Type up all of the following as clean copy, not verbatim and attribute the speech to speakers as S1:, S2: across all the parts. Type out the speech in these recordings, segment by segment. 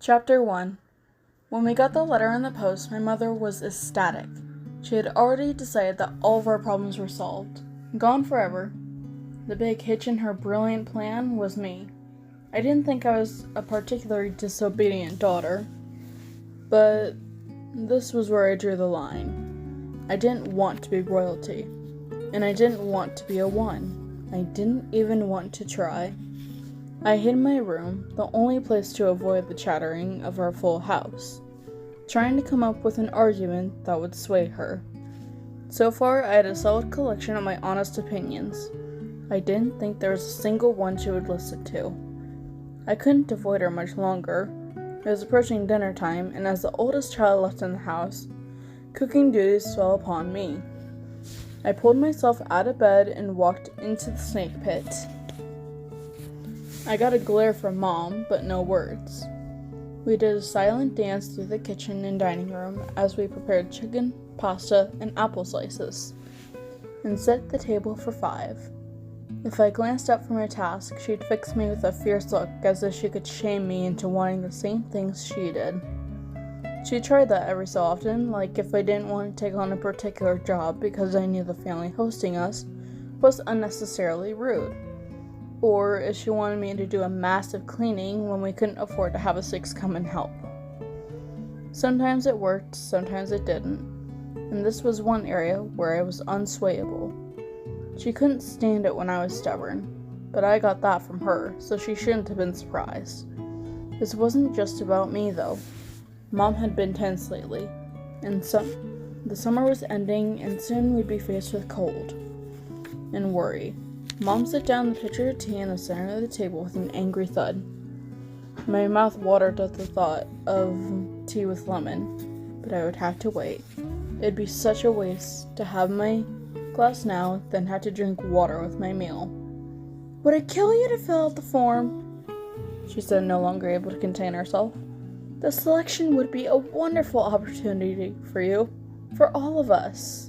S1: Chapter 1. When we got the letter in the post, my mother was ecstatic. She had already decided that all of our problems were solved. Gone forever. The big hitch in her brilliant plan was me. I didn't think I was a particularly disobedient daughter, but this was where I drew the line. I didn't want to be royalty, and I didn't want to be a one. I didn't even want to try. I hid in my room, the only place to avoid the chattering of our full house, trying to come up with an argument that would sway her. So far, I had a solid collection of my honest opinions. I didn't think there was a single one she would listen to. I couldn't avoid her much longer. It was approaching dinner time, and as the oldest child left in the house, cooking duties fell upon me. I pulled myself out of bed and walked into the snake pit. I got a glare from Mom, but no words. We did a silent dance through the kitchen and dining room as we prepared chicken, pasta, and apple slices, and set the table for 5. If I glanced up from her task, she'd fix me with a fierce look as if she could shame me into wanting the same things she did. She tried that every so often, like if I didn't want to take on a particular job because I knew the family hosting us was unnecessarily rude, or if she wanted me to do a massive cleaning when we couldn't afford to have a 6th come and help. Sometimes it worked, sometimes it didn't, and this was one area where I was unswayable. She couldn't stand it when I was stubborn, but I got that from her, so she shouldn't have been surprised. This wasn't just about me, though. Mom had been tense lately, and the summer was ending, and soon we'd be faced with cold and worry. Mom set down the pitcher of tea in the center of the table with an angry thud. My mouth watered at the thought of tea with lemon, but I would have to wait. It'd be such a waste to have my glass now, then have to drink water with my meal. "Would it kill you to fill out the form?" she said, no longer able to contain herself. "The selection would be a wonderful opportunity for you, for all of us."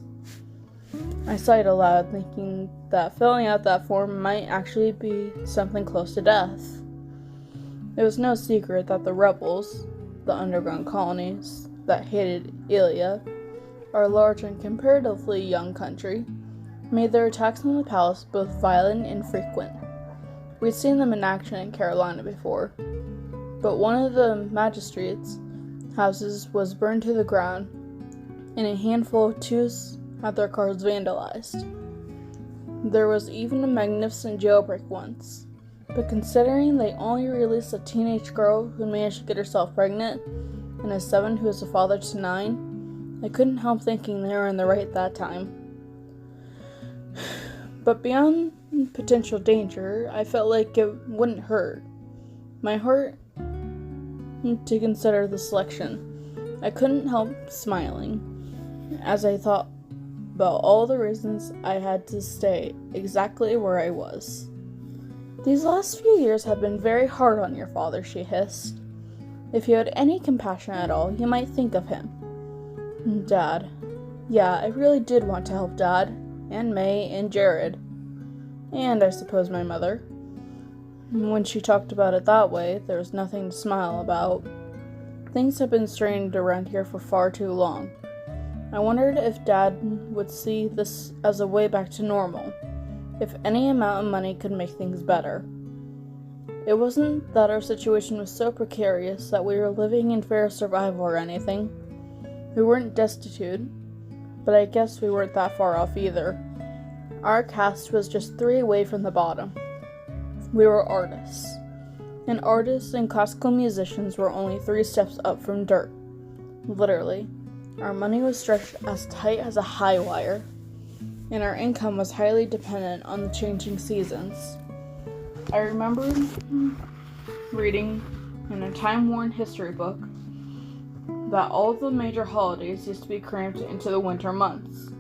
S1: I sighed aloud, thinking that filling out that form might actually be something close to death. It was no secret that the rebels, the underground colonies that hated Ilya, our large and comparatively young country, made their attacks on the palace both violent and frequent. We'd seen them in action in Carolina before, but one of the magistrates' houses was burned to the ground, and a handful of Jews had their cars vandalized. There was even a magnificent jailbreak once, but considering they only released a teenage girl who managed to get herself pregnant, and a 7 who was a father to 9, I couldn't help thinking they were in the right that time. But beyond potential danger, I felt like it wouldn't hurt my heart to consider the selection. I couldn't help smiling as I thought about all the reasons I had to stay exactly where I was. "These last few years have been very hard on your father," she hissed. "If you had any compassion at all, you might think of him." Dad. Yeah, I really did want to help Dad, and May, and Jared. And I suppose my mother. When she talked about it that way, there was nothing to smile about. Things had been strained around here for far too long. I wondered if Dad would see this as a way back to normal, if any amount of money could make things better. It wasn't that our situation was so precarious that we were living in fair survival or anything. We weren't destitute, but I guess we weren't that far off either. Our caste was just 3 away from the bottom. We were artists, and artists and classical musicians were only 3 steps up from dirt. Literally. Our money was stretched as tight as a high wire, and our income was highly dependent on the changing seasons. I remember reading in a time-worn history book that all of the major holidays used to be crammed into the winter months.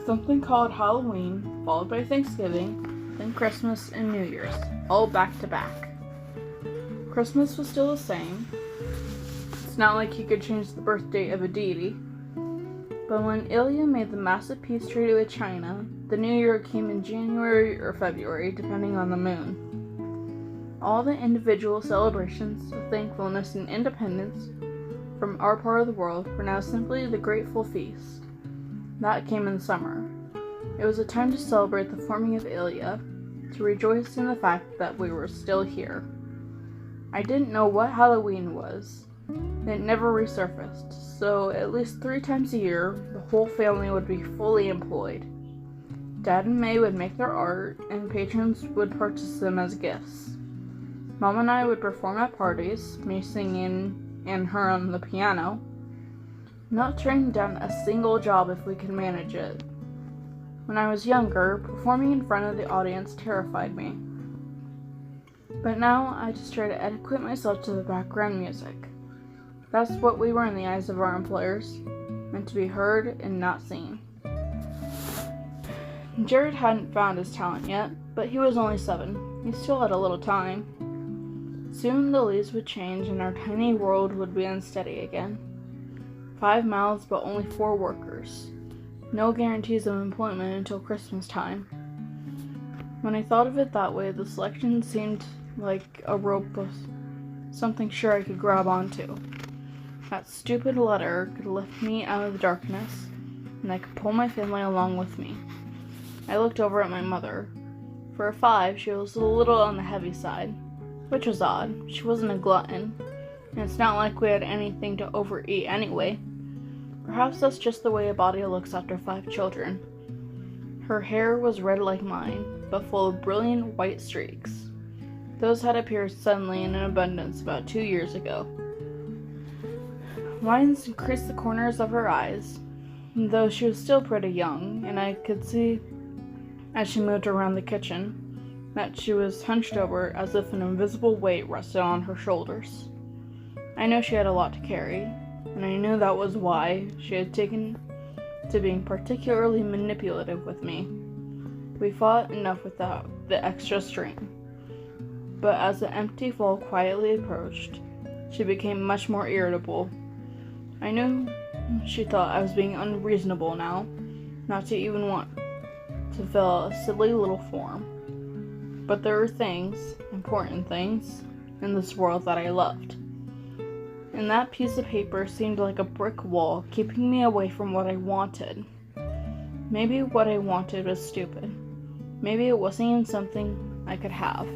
S1: Something called Halloween, followed by Thanksgiving, then Christmas and New Year's, all back to back. Christmas was still the same. It's not like you could change the birth date of a deity. But when Ilya made the massive peace treaty with China, the new year came in January or February, depending on the moon. All the individual celebrations of thankfulness and independence from our part of the world were now simply the grateful feast. That came in the summer. It was a time to celebrate the forming of Ilia, to rejoice in the fact that we were still here. I didn't know what Halloween was. It never resurfaced, so at least 3 times a year, the whole family would be fully employed. Dad and May would make their art, and patrons would purchase them as gifts. Mom and I would perform at parties, me singing and her on the piano, not turning down a single job if we could manage it. When I was younger, performing in front of the audience terrified me. But now I just try to adequate myself to the background music. That's what we were in the eyes of our employers, meant to be heard and not seen. Jared hadn't found his talent yet, but he was only 7. He still had a little time. Soon the leaves would change and our tiny world would be unsteady again. 5 mouths but only 4 workers. No guarantees of employment until Christmas time. When I thought of it that way, the selection seemed like a rope of something sure I could grab onto. That stupid letter could lift me out of the darkness, and I could pull my family along with me. I looked over at my mother. For a 5, she was a little on the heavy side, which was odd. She wasn't a glutton, and it's not like we had anything to overeat anyway. Perhaps that's just the way a body looks after 5 children. Her hair was red like mine, but full of brilliant white streaks. Those had appeared suddenly and in abundance about 2 years ago. Lines creased the corners of her eyes, though she was still pretty young, and I could see, as she moved around the kitchen, that she was hunched over as if an invisible weight rested on her shoulders. I knew she had a lot to carry, and I knew that was why she had taken to being particularly manipulative with me. We fought enough without the extra strain. But as the empty fall quietly approached, she became much more irritable. I knew she thought I was being unreasonable now, not to even want to fill a silly little form. But there were things, important things, in this world that I loved. And that piece of paper seemed like a brick wall keeping me away from what I wanted. Maybe what I wanted was stupid. Maybe it wasn't even something I could have,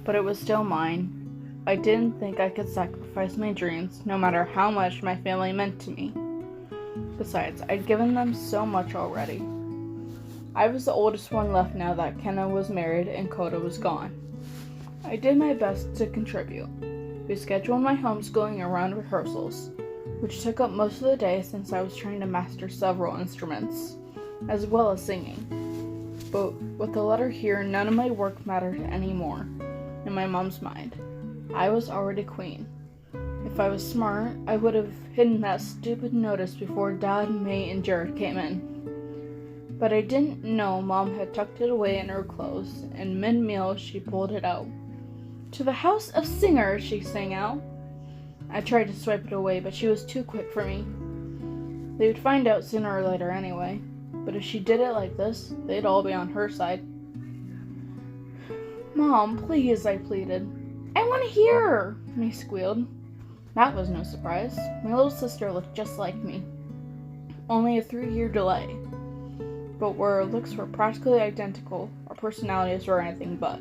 S1: but it was still mine. I didn't think I could sacrifice my dreams, no matter how much my family meant to me. Besides, I'd given them so much already. I was the oldest one left now that Kenna was married and Coda was gone. I did my best to contribute. We scheduled my homeschooling around rehearsals, which took up most of the day since I was trying to master several instruments, as well as singing. But with the letter here, none of my work mattered anymore, in my mom's mind. I was already queen. If I was smart, I would have hidden that stupid notice before Dad, May, and Jared came in. But I didn't know Mom had tucked it away in her clothes, and mid-meal she pulled it out. "To the House of Singers," she sang out. I tried to swipe it away, but she was too quick for me. They would find out sooner or later anyway, but if she did it like this, they'd all be on her side. "Mom, please," I pleaded. "I want to hear," May squealed. That was no surprise. My little sister looked just like me. Only a 3-year delay. But where our looks were practically identical, our personalities were anything but.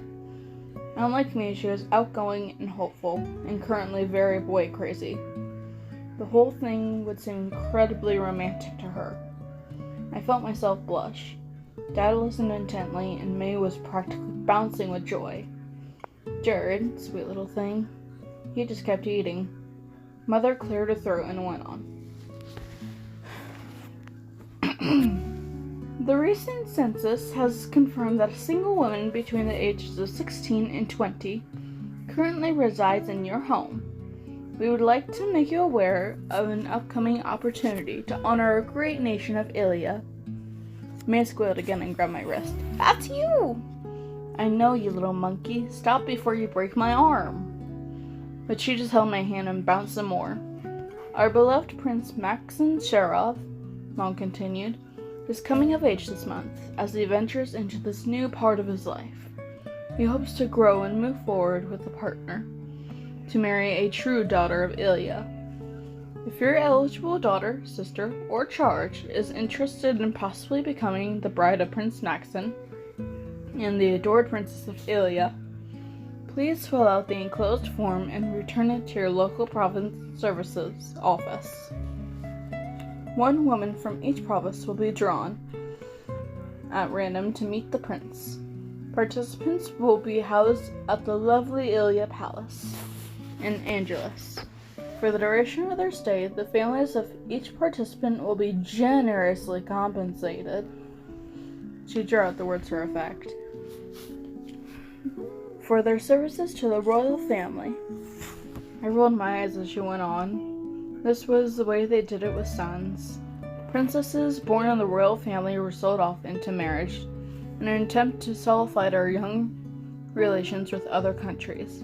S1: Unlike me, she was outgoing and hopeful, and currently very boy crazy. The whole thing would seem incredibly romantic to her. I felt myself blush. Dad listened intently, and May was practically bouncing with joy. Jared, sweet little thing, he just kept eating. Mother cleared her throat and went on. The recent census has confirmed that a single woman between the ages of 16 and 20 currently resides in your home. We would like to make you aware of an upcoming opportunity to honor our great nation of Ilia. May squealed again and grabbed my wrist. "That's you!" "I know, you little monkey. Stop before you break my arm." But she just held my hand and bounced some more. "Our beloved Prince Maxim Sharov," Mom continued, "is coming of age this month as he ventures into this new part of his life. He hopes to grow and move forward with a partner, to marry a true daughter of Ilya. If your eligible daughter, sister, or charge is interested in possibly becoming the bride of Prince Maxim and the adored princess of Ilya, please fill out the enclosed form and return it to your local province services office. One woman from each province will be drawn at random to meet the prince. Participants will be housed at the lovely Ilya Palace in Angeles. For the duration of their stay, the families of each participant will be generously compensated. She drew out the words for effect. For their services to the royal family. I rolled my eyes as she went on. This was the way they did it with sons. Princesses born in the royal family were sold off into marriage in an attempt to solidify our young relations with other countries.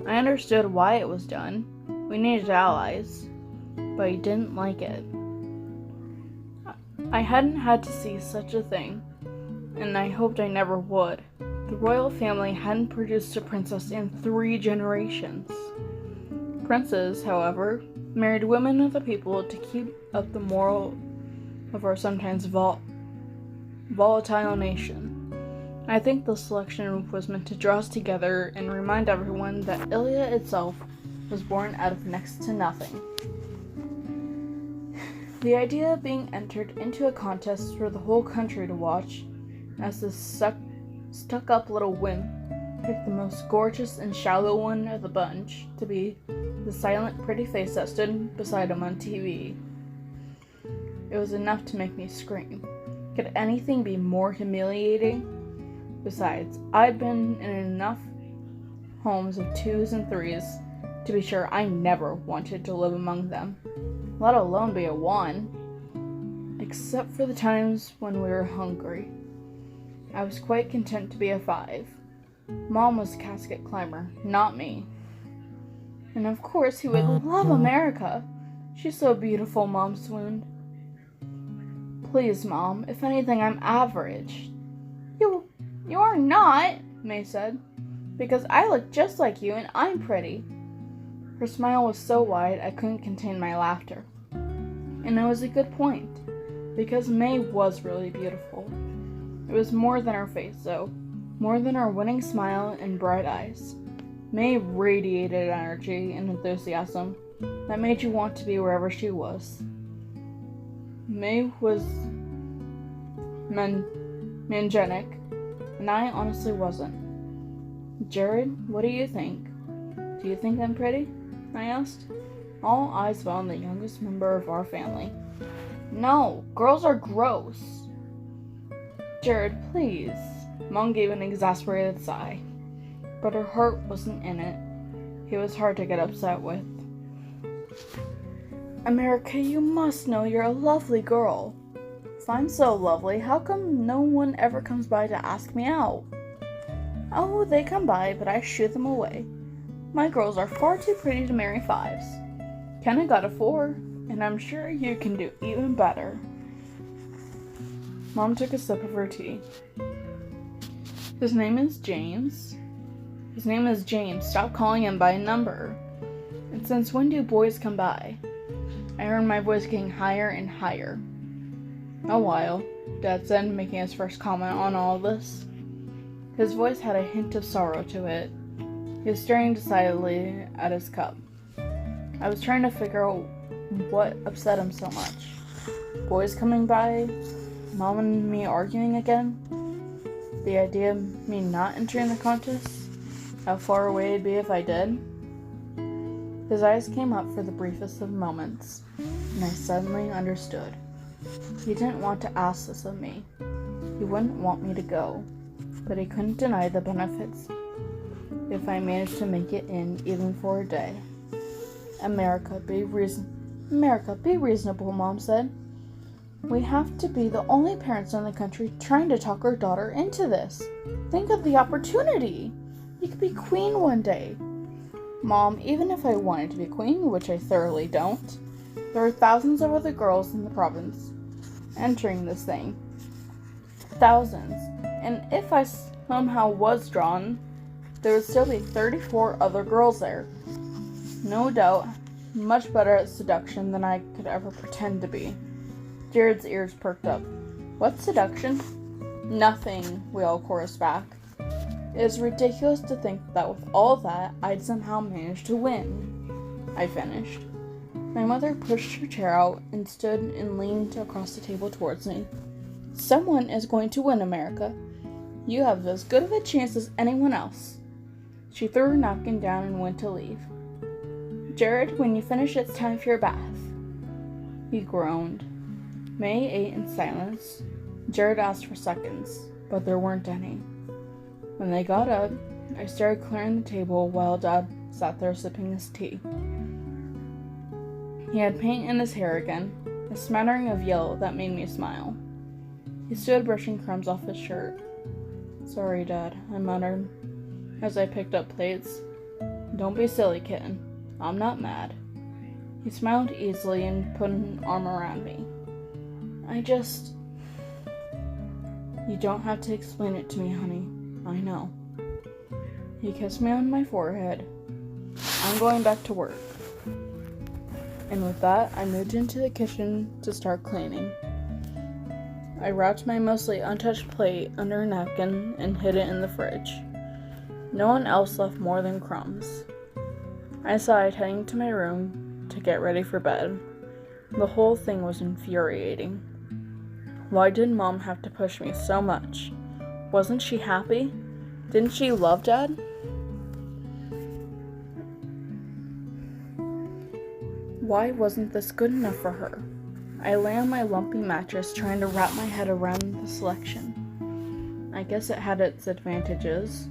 S1: I understood why it was done. We needed allies, but I didn't like it. I hadn't had to see such a thing, and I hoped I never would. The royal family hadn't produced a princess in 3 generations. Princes, however, married women of the people to keep up the moral of our sometimes volatile nation. I think the selection was meant to draw us together and remind everyone that Ilya itself was born out of next to nothing. The idea of being entered into a contest for the whole country to watch, as this stuck-up little wimp picked the most gorgeous and shallow one of the bunch to be the silent, pretty face that stood beside him on TV. It was enough to make me scream. Could anything be more humiliating? Besides, I'd been in enough homes of 2s and 3s to be sure I never wanted to live among them, let alone be a 1, except for the times when we were hungry. I was quite content to be a 5. Mom was a casket climber, not me. And of course he would love America. She's so beautiful, Mom swooned. Please, Mom, if anything, I'm average. You are not, May said, because I look just like you and I'm pretty. Her smile was so wide I couldn't contain my laughter. And it was a good point, because May was really beautiful. It was more than her face, though, more than her winning smile and bright eyes. May radiated energy and enthusiasm that made you want to be wherever she was. May was mangenic, and I honestly wasn't. Jared, what do you think? Do you think I'm pretty? I asked. All eyes fell on the youngest member of our family. No, girls are gross. Jared, please. Mom gave an exasperated sigh, but her heart wasn't in it. He was hard to get upset with. America, you must know you're a lovely girl. If I'm so lovely, how come no one ever comes by to ask me out? Oh, they come by, but I shoo them away. My girls are far too pretty to marry 5s. Kenna got a 4, and I'm sure you can do even better. Mom took a sip of her tea. His name is James. Stop calling him by a number. And since when do boys come by? I heard my voice getting higher and higher. A while, Dad said, making his first comment on all this. His voice had a hint of sorrow to it. He was staring decidedly at his cup. I was trying to figure out what upset him so much. Boys coming by, Mom and me arguing again, the idea of me not entering the contest, how far away it'd be if I did. His eyes came up for the briefest of moments, and I suddenly understood. He didn't want to ask this of me. He wouldn't want me to go, but he couldn't deny the benefits if I managed to make it in even for a day. America, be reasonable, Mom said. We have to be the only parents in the country trying to talk our daughter into this. Think of the opportunity. You could be queen one day. Mom, even if I wanted to be queen, which I thoroughly don't, there are thousands of other girls in the province entering this thing. Thousands. And if I somehow was drawn, there would still be 34 other girls there. No doubt, much better at seduction than I could ever pretend to be. Jared's ears perked up. What seduction? Nothing, we all chorused back. It is ridiculous to think that with all that, I'd somehow managed to win, I finished. My mother pushed her chair out and stood and leaned across the table towards me. Someone is going to win, America. You have as good of a chance as anyone else. She threw her napkin down and went to leave. Jared, when you finish, it's time for your bath. He groaned. May ate in silence. Jared asked for seconds, but there weren't any. When they got up, I started clearing the table while Dad sat there sipping his tea. He had paint in his hair again, a smattering of yellow that made me smile. He stood brushing crumbs off his shirt. Sorry, Dad, I muttered as I picked up plates. Don't be silly, kitten. I'm not mad. He smiled easily and put an arm around me. You don't have to explain it to me, honey. I know. He kissed me on my forehead. I'm going back to work. And with that, I moved into the kitchen to start cleaning. I wrapped my mostly untouched plate under a napkin and hid it in the fridge. No one else left more than crumbs. I sighed, heading to my room to get ready for bed. The whole thing was infuriating. Why did Mom have to push me so much? Wasn't she happy? Didn't she love Dad? Why wasn't this good enough for her? I lay on my lumpy mattress trying to wrap my head around the selection. I guess it had its advantages.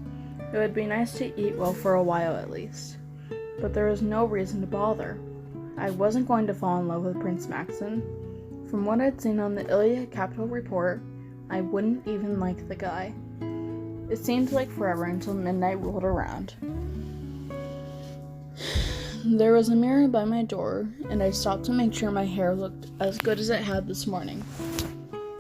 S1: It would be nice to eat well for a while at least. But there was no reason to bother. I wasn't going to fall in love with Prince Maxon. From what I'd seen on the Iliad Capital Report, I wouldn't even like the guy. It seemed like forever until midnight rolled around. There was a mirror by my door, and I stopped to make sure my hair looked as good as it had this morning,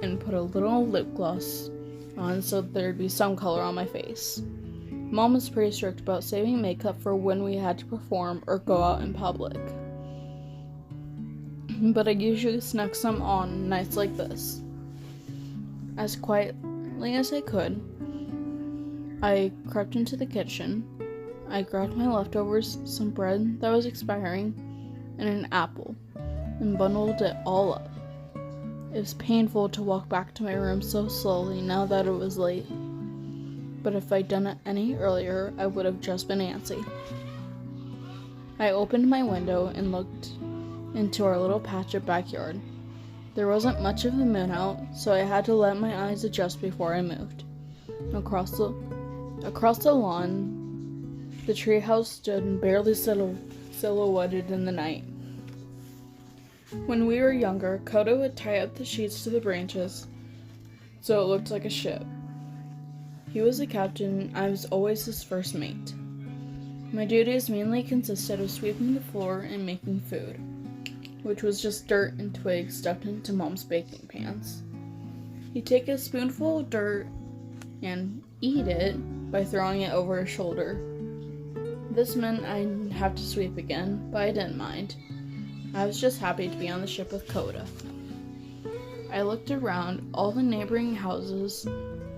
S1: and put a little lip gloss on so there'd be some color on my face. Mom was pretty strict about saving makeup for when we had to perform or go out in public. But I usually snuck some on nights like this. As quietly as I could, I crept into the kitchen. I grabbed my leftovers, some bread that was expiring, and an apple, and bundled it all up. It was painful to walk back to my room so slowly now that it was late. But if I'd done it any earlier, I would have just been antsy. I opened my window and looked into our little patch of backyard. There wasn't much of the moon out, so I had to let my eyes adjust before I moved. Across the lawn, the treehouse stood barely silhouetted in the night. When we were younger, Koda would tie up the sheets to the branches so it looked like a ship. He was the captain, I was always his first mate. My duties mainly consisted of sweeping the floor and making food, which was just dirt and twigs stuffed into Mom's baking pans. He'd take a spoonful of dirt and eat it by throwing it over his shoulder. This meant I'd have to sweep again, but I didn't mind. I was just happy to be on the ship with Koda. I looked around. All the neighboring houses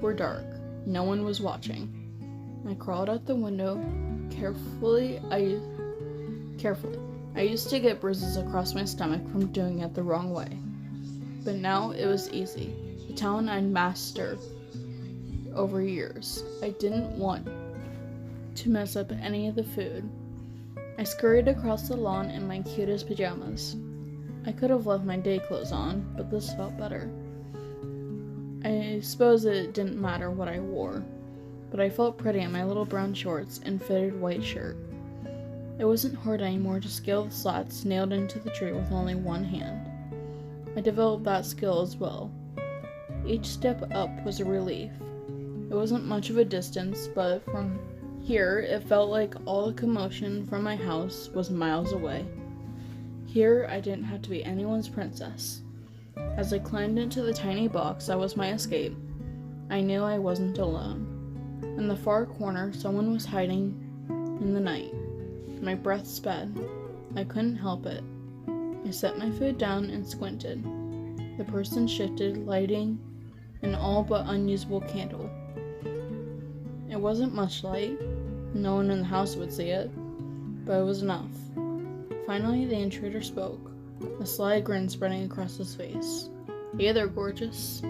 S1: were dark. No one was watching. I crawled out the window carefully. I used to get bruises across my stomach from doing it the wrong way. But now it was easy. The talent I'd mastered over years. I didn't want to mess up any of the food. I scurried across the lawn in my cutest pajamas. I could have left my day clothes on, but this felt better. I suppose it didn't matter what I wore, but I felt pretty in my little brown shorts and fitted white shirt. It wasn't hard anymore to scale the slats nailed into the tree with only one hand. I developed that skill as well. Each step up was a relief. It wasn't much of a distance, but from here it felt like all the commotion from my house was miles away. Here I didn't have to be anyone's princess. As I climbed into the tiny box that was my escape, I knew I wasn't alone. In the far corner, someone was hiding in the night. My breath sped. I couldn't help it. I set my foot down and squinted. The person shifted, lighting an all but unusable candle. It wasn't much light. No one in the house would see it, but it was enough. Finally, the intruder spoke, a sly grin spreading across his face. "Hey there, gorgeous."